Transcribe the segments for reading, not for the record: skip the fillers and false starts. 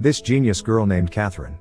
This genius girl named Catherine.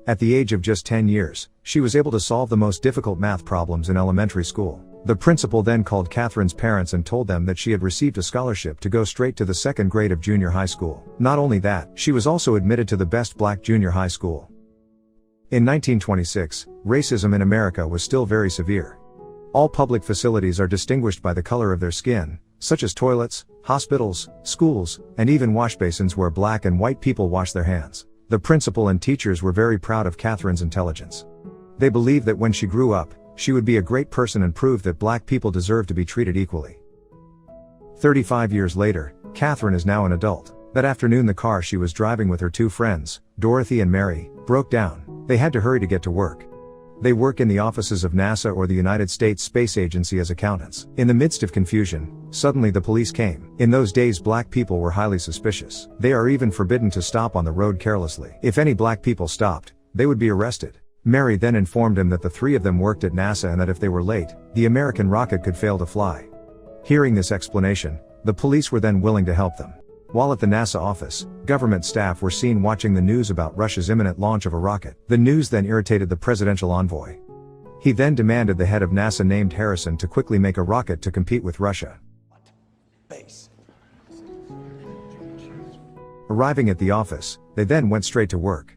At the age of just 10 years, she was able to solve the most difficult math problems in elementary school. The principal then called Catherine's parents and told them that she had received a scholarship to go straight to the second grade of junior high school. Not only that, she was also admitted to the best black junior high school. In 1926, racism in America was still very severe. All public facilities are distinguished by the color of their skin, such as toilets, hospitals, schools, and even washbasins where black and white people wash their hands. The principal and teachers were very proud of Catherine's intelligence. They believed that when she grew up, she would be a great person and prove that black people deserve to be treated equally. 35 years later, Catherine is now an adult. That afternoon the car she was driving with her two friends, Dorothy and Mary, broke down. They had to hurry to get to work. They work in the offices of NASA or the United States Space Agency as accountants. In the midst of confusion, suddenly the police came. In those days black people were highly suspicious. They are even forbidden to stop on the road carelessly. If any black people stopped, they would be arrested. Mary then informed him that the three of them worked at NASA and that if they were late, the American rocket could fail to fly. Hearing this explanation, the police were then willing to help them. While at the NASA office, government staff were seen watching the news about Russia's imminent launch of a rocket. The news then irritated the presidential envoy. He then demanded the head of NASA named Harrison to quickly make a rocket to compete with Russia. Arriving at the office, they then went straight to work.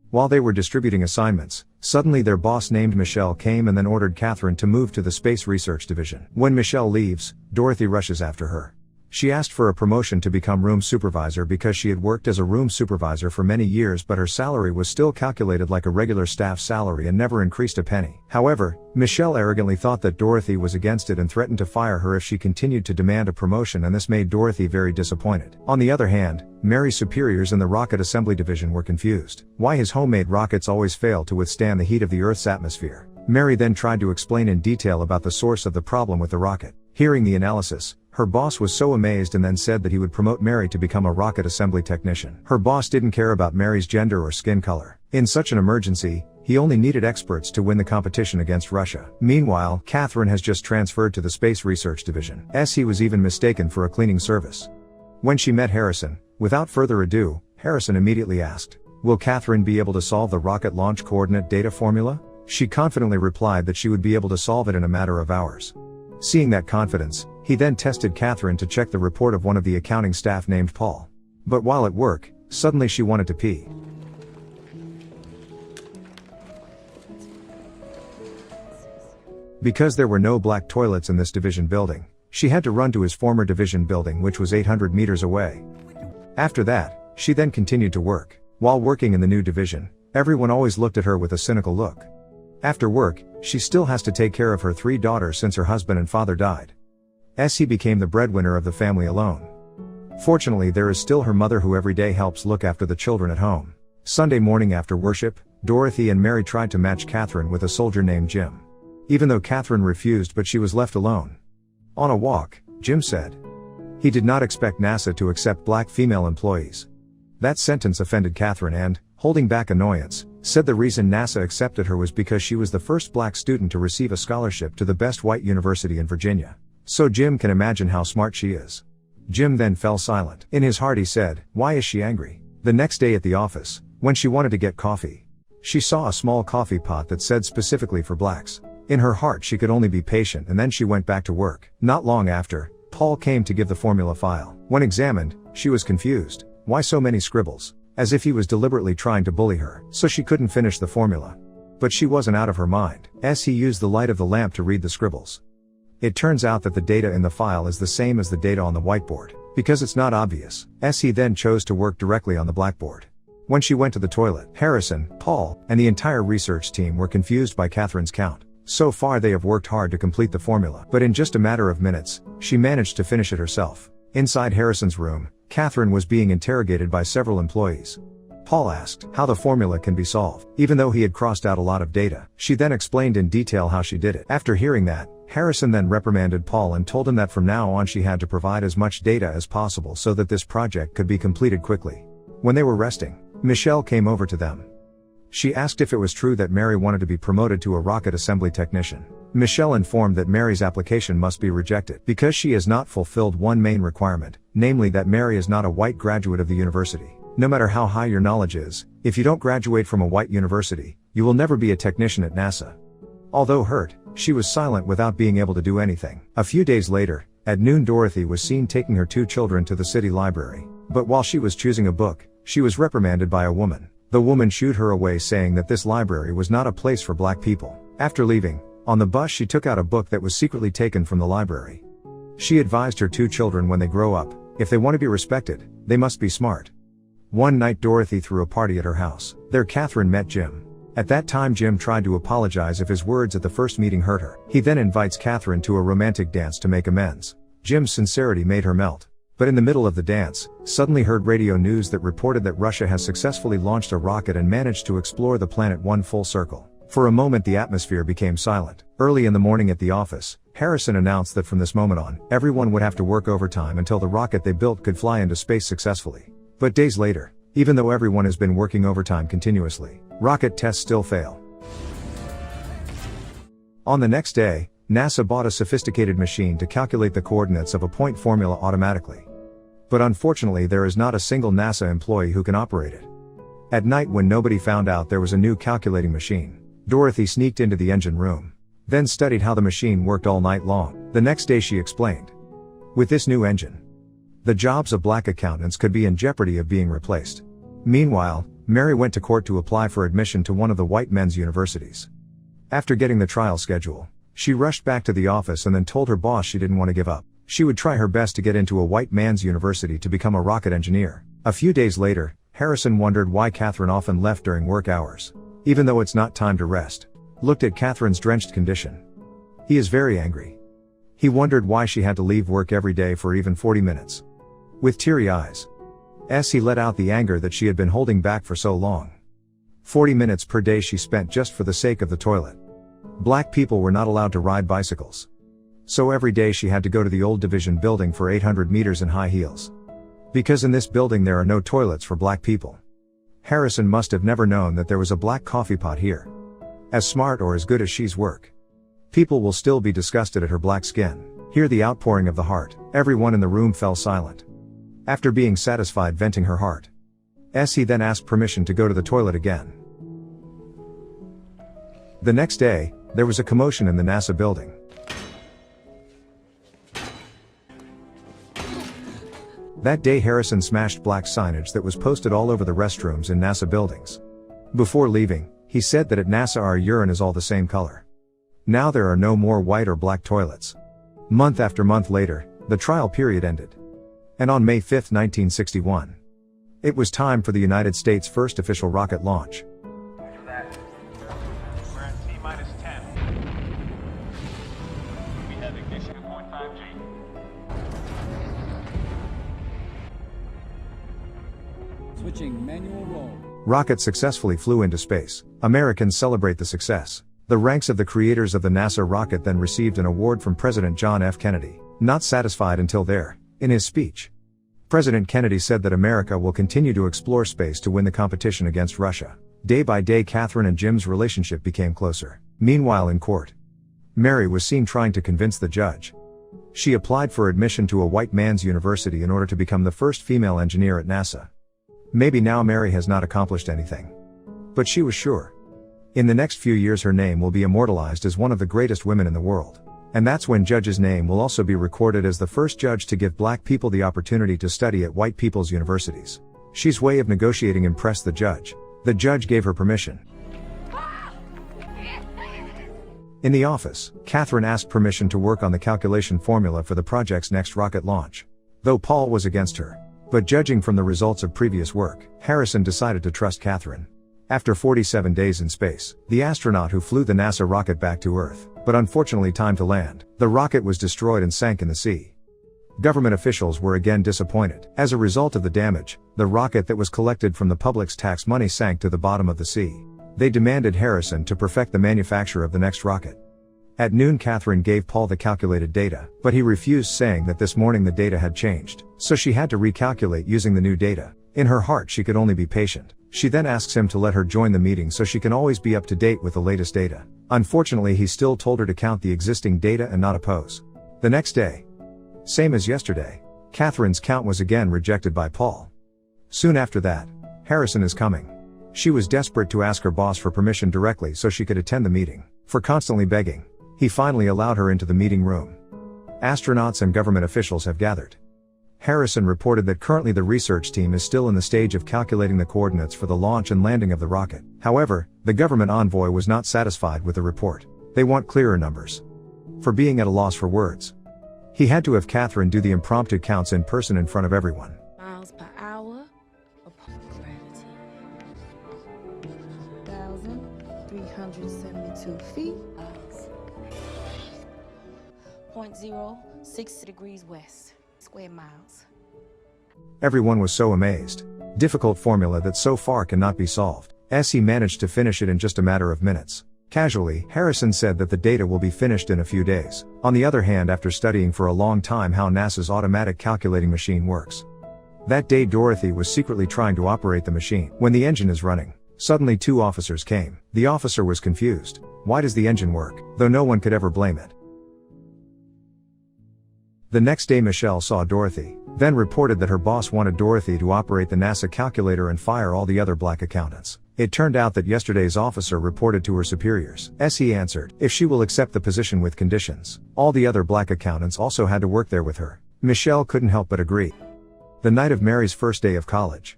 While they were distributing assignments, suddenly their boss named Michelle came and then ordered Catherine to move to the Space Research Division. When Michelle leaves, Dorothy rushes after her. She asked for a promotion to become room supervisor because she had worked as a room supervisor for many years, but her salary was still calculated like a regular staff salary and never increased a penny. However, Michelle arrogantly thought that Dorothy was against it and threatened to fire her if she continued to demand a promotion, and this made Dorothy very disappointed. On the other hand, Mary's superiors in the rocket assembly division were confused. Why his homemade rockets always failed to withstand the heat of the Earth's atmosphere. Mary then tried to explain in detail about the source of the problem with the rocket. Hearing the analysis, her boss was so amazed and then said that he would promote Mary to become a rocket assembly technician. Her boss didn't care about Mary's gender or skin color. In such an emergency, he only needed experts to win the competition against Russia. Meanwhile, Catherine has just transferred to the Space Research Division. He was even mistaken for a cleaning service. When she met Harrison, without further ado, Harrison immediately asked, "Will Catherine be able to solve the rocket launch coordinate data formula?" She confidently replied that she would be able to solve it in a matter of hours. Seeing that confidence, he then tested Catherine to check the report of one of the accounting staff named Paul. But while at work, suddenly she wanted to pee. Because there were no black toilets in this division building, she had to run to his former division building, which was 800 meters away. After that, she then continued to work. While working in the new division, everyone always looked at her with a cynical look. After work, she still has to take care of her 3 daughters since her husband and father died. He became the breadwinner of the family alone. Fortunately, there is still her mother who every day helps look after the children at home. Sunday morning after worship, Dorothy and Mary tried to match Catherine with a soldier named Jim. Even though Catherine refused, but she was left alone. On a walk, Jim said he did not expect NASA to accept black female employees. That sentence offended Catherine and, holding back annoyance, said the reason NASA accepted her was because she was the first black student to receive a scholarship to the best white university in Virginia. So Jim can imagine how smart she is. Jim then fell silent. In his heart he said, "Why is she angry?" The next day at the office, when she wanted to get coffee, she saw a small coffee pot that said specifically for blacks. In her heart she could only be patient, and then she went back to work. Not long after, Paul came to give the formula file. When examined, she was confused. Why so many scribbles? As if he was deliberately trying to bully her, so she couldn't finish the formula. But she wasn't out of her mind, as he used the light of the lamp to read the scribbles. It turns out that the data in the file is the same as the data on the whiteboard. Because it's not obvious, he then chose to work directly on the blackboard. When she went to the toilet, Harrison, Paul, and the entire research team were confused by Catherine's count. So far they have worked hard to complete the formula, but in just a matter of minutes, she managed to finish it herself. Inside Harrison's room, Catherine was being interrogated by several employees. Paul asked how the formula can be solved, even though he had crossed out a lot of data. She then explained in detail how she did it. After hearing that, Harrison then reprimanded Paul and told him that from now on she had to provide as much data as possible so that this project could be completed quickly. When they were resting, Michelle came over to them. She asked if it was true that Mary wanted to be promoted to a rocket assembly technician. Michelle informed that Mary's application must be rejected because she has not fulfilled one main requirement, namely that Mary is not a white graduate of the university. No matter how high your knowledge is, if you don't graduate from a white university, you will never be a technician at NASA. Although hurt, she was silent without being able to do anything. A few days later, at noon Dorothy was seen taking her 2 children to the city library. But while she was choosing a book, she was reprimanded by a woman. The woman shooed her away, saying that this library was not a place for black people. After leaving, on the bus she took out a book that was secretly taken from the library. She advised her 2 children when they grow up, if they want to be respected, they must be smart. One night Dorothy threw a party at her house. There Catherine met Jim. At that time Jim tried to apologize if his words at the first meeting hurt her. He then invites Catherine to a romantic dance to make amends. Jim's sincerity made her melt. But in the middle of the dance, suddenly heard radio news that reported that Russia has successfully launched a rocket and managed to explore the planet one full circle. For a moment the atmosphere became silent. Early in the morning at the office, Harrison announced that from this moment on, everyone would have to work overtime until the rocket they built could fly into space successfully. But days later, even though everyone has been working overtime continuously, rocket tests still fail. On the next day, NASA bought a sophisticated machine to calculate the coordinates of a point formula automatically. But unfortunately there is not a single NASA employee who can operate it. At night when nobody found out there was a new calculating machine, Dorothy sneaked into the engine room, then studied how the machine worked all night long. The next day she explained, with this new engine, the jobs of black accountants could be in jeopardy of being replaced. Meanwhile, Mary went to court to apply for admission to one of the white men's universities. After getting the trial schedule, she rushed back to the office and then told her boss she didn't want to give up. She would try her best to get into a white man's university to become a rocket engineer. A few days later, Harrison wondered why Catherine often left during work hours, even though it's not time to rest. Looked at Catherine's drenched condition. He is very angry. He wondered why she had to leave work every day for even 40 minutes. With teary eyes, he let out the anger that she had been holding back for so long. 40 minutes per day she spent just for the sake of the toilet. Black people were not allowed to ride bicycles. So every day she had to go to the old division building for 800 meters in high heels. Because in this building there are no toilets for black people. Harrison must have never known that there was a black coffee pot here. As smart or as good as she's work, people will still be disgusted at her black skin. Hear the outpouring of the heart. Everyone in the room fell silent. After being satisfied venting her heart, he then asked permission to go to the toilet again. The next day, there was a commotion in the NASA building. That day Harrison smashed black signage that was posted all over the restrooms in NASA buildings. Before leaving, he said that at NASA our urine is all the same color. Now there are no more white or black toilets. Month after month later, the trial period ended. And on May 5, 1961, it was time for the United States' first official rocket launch. After that, we're at T-minus 10. We have ignition at 0.5 G. Switching manual roll. Rocket successfully flew into space. Americans celebrate the success. The ranks of the creators of the NASA rocket then received an award from President John F. Kennedy. Not satisfied until there, in his speech, President Kennedy said that America will continue to explore space to win the competition against Russia. Day by day Catherine and Jim's relationship became closer. Meanwhile in court, Mary was seen trying to convince the judge. She applied for admission to a white man's university in order to become the first female engineer at NASA. Maybe now Mary has not accomplished anything, but she was sure. In the next few years her name will be immortalized as one of the greatest women in the world. And that's when Judge's name will also be recorded as the first judge to give black people the opportunity to study at white people's universities. She's way of negotiating impressed the judge. The judge gave her permission. In the office, Catherine asked permission to work on the calculation formula for the project's next rocket launch. Though Paul was against her. But judging from the results of previous work, Harrison decided to trust Catherine. After 47 days in space, the astronaut who flew the NASA rocket back to Earth, but unfortunately time to land, the rocket was destroyed and sank in the sea. Government officials were again disappointed. As a result of the damage, the rocket that was collected from the public's tax money sank to the bottom of the sea. They demanded Harrison to perfect the manufacture of the next rocket. At noon Catherine gave Paul the calculated data, but he refused, saying that this morning the data had changed, so she had to recalculate using the new data. In her heart she could only be patient. She then asks him to let her join the meeting so she can always be up to date with the latest data. Unfortunately he still told her to count the existing data and not oppose. The next day, same as yesterday, Catherine's count was again rejected by Paul. Soon after that, Harrison is coming. She was desperate to ask her boss for permission directly so she could attend the meeting. For constantly begging, he finally allowed her into the meeting room. Astronauts and government officials have gathered. Harrison reported that currently the research team is still in the stage of calculating the coordinates for the launch and landing of the rocket. However, the government envoy was not satisfied with the report. They want clearer numbers. For being at a loss for words, he had to have Catherine do the impromptu counts in person in front of everyone. Miles per hour upon gravity. 1,372 feet. 0.06 degrees west. Square miles. Everyone was so amazed. Difficult formula that so far cannot be solved. He managed to finish it in just a matter of minutes. Casually, Harrison said that the data will be finished in a few days. On the other hand, after studying for a long time how NASA's automatic calculating machine works. That day Dorothy was secretly trying to operate the machine. When the engine is running, suddenly 2 officers came. The officer was confused. Why does the engine work? Though no one could ever blame it. The next day Michelle saw Dorothy, then reported that her boss wanted Dorothy to operate the NASA calculator and fire all the other black accountants. It turned out that yesterday's officer reported to her superiors. He answered, if she will accept the position with conditions. All the other black accountants also had to work there with her. Michelle couldn't help but agree. The night of Mary's first day of college.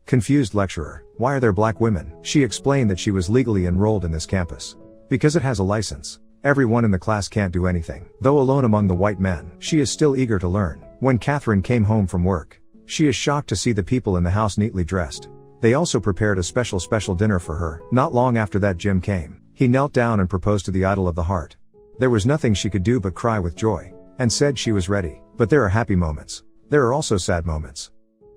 Confused lecturer, why are there black women? She explained that she was legally enrolled in this campus. Because it has a license. Everyone in the class can't do anything. Though alone among the white men, she is still eager to learn. When Catherine came home from work, she is shocked to see the people in the house neatly dressed. They also prepared a special dinner for her. Not long after that Jim came. He knelt down and proposed to the idol of the heart. There was nothing she could do but cry with joy, and said she was ready. But there are happy moments. There are also sad moments.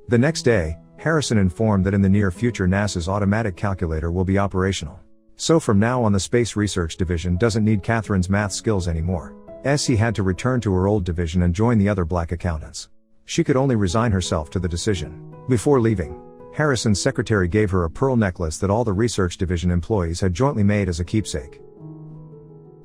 The next day, Harrison informed that in the near future NASA's automatic calculator will be operational. So from now on the Space Research Division doesn't need Catherine's math skills anymore. He had to return to her old division and join the other black accountants. She could only resign herself to the decision. Before leaving, Harrison's secretary gave her a pearl necklace that all the Research Division employees had jointly made as a keepsake.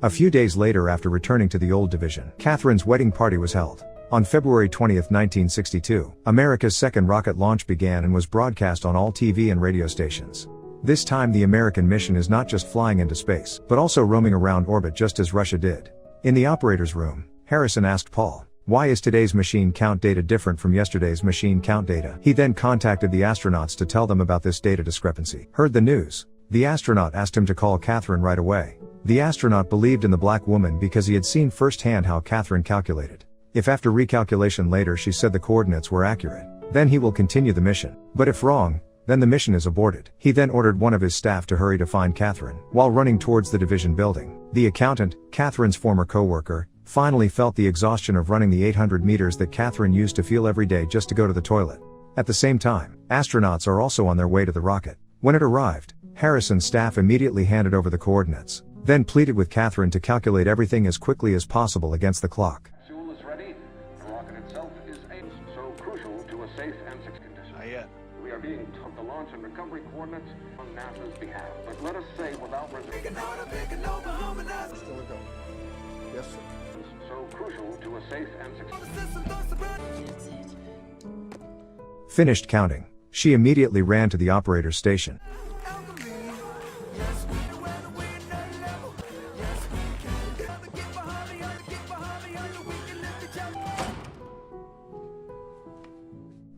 A few days later, after returning to the old division, Catherine's wedding party was held. On February 20, 1962, America's second rocket launch began and was broadcast on all TV and radio stations. This time the American mission is not just flying into space, but also roaming around orbit just as Russia did. In the operator's room, Harrison asked Paul, why is today's machine count data different from yesterday's machine count data? He then contacted the astronauts to tell them about this data discrepancy. Heard the news. The astronaut asked him to call Catherine right away. The astronaut believed in the black woman because he had seen firsthand how Catherine calculated. If after recalculation later she said the coordinates were accurate, then he will continue the mission. But if wrong, then the mission is aborted. He then ordered one of his staff to hurry to find Catherine. While running towards the division building, the accountant, Catherine's former co-worker, finally felt the exhaustion of running the 800 meters that Catherine used to feel every day just to go to the toilet. At the same time, astronauts are also on their way to the rocket. When it arrived, Harrison's staff immediately handed over the coordinates, then pleaded with Catherine to calculate everything as quickly as possible against the clock. Fuel is ready. The rocket itself is so crucial to a safe and secure condition. Not yet. We are being taught the launch and recovery coordinates on NASA's behalf. But let us say without reservation. Still a go. Yes, sir. So crucial to a safe and secure. Finished counting, she immediately ran to the operator's station.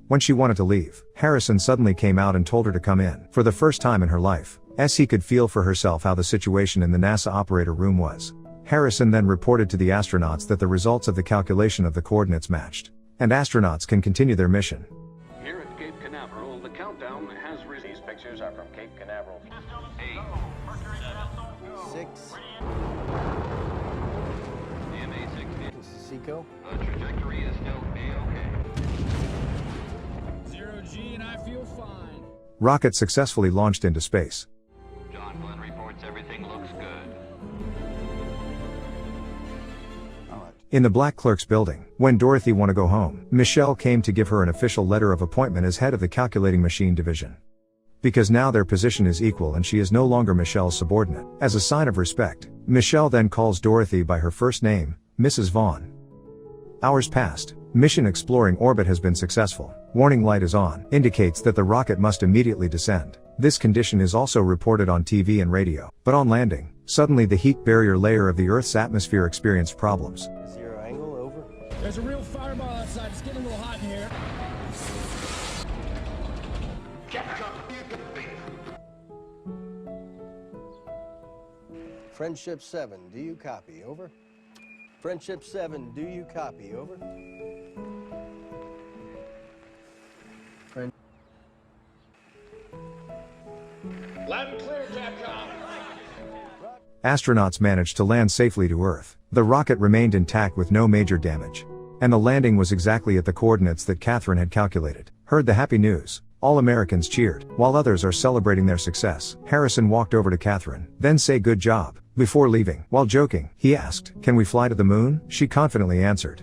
When she wanted to leave, Harrison suddenly came out and told her to come in. For the first time in her life, he could feel for herself how the situation in the NASA operator room was. Harrison then reported to the astronauts that the results of the calculation of the coordinates matched, and astronauts can continue their mission. Here at Cape Canaveral, the countdown has risen. These pictures are from Cape Canaveral. 6. DMA-6. This is Seco. The trajectory is still A-OK. 0G and I feel fine. Rocket successfully launched into space. John Glenn reports everything looks good. All right. In the Black Clerk's building, when Dorothy wanted to go home, Michelle came to give her an official letter of appointment as head of the calculating machine division. Because now their position is equal and she is no longer Michelle's subordinate. As a sign of respect, Michelle then calls Dorothy by her first name, Mrs. Vaughn. Hours passed. Mission exploring orbit has been successful. warning light is on, indicates that the rocket must immediately descend. This condition is also reported on TV and radio. But on landing, suddenly the heat barrier layer of the Earth's atmosphere experienced problems. Zero angle, over. There's a real fireball outside. It's getting a little hot in here. Friendship 7, do you copy? Over. Friendship 7, do you copy? Over. Friend. Loud and clear, Capcom. Astronauts managed to land safely to Earth. The rocket remained intact with no major damage. And the landing was exactly at the coordinates that Catherine had calculated. Heard the happy news. All Americans cheered. While others are celebrating their success, Harrison walked over to Catherine, then say good job. Before leaving, while joking, he asked, "Can we fly to the moon?" She confidently answered,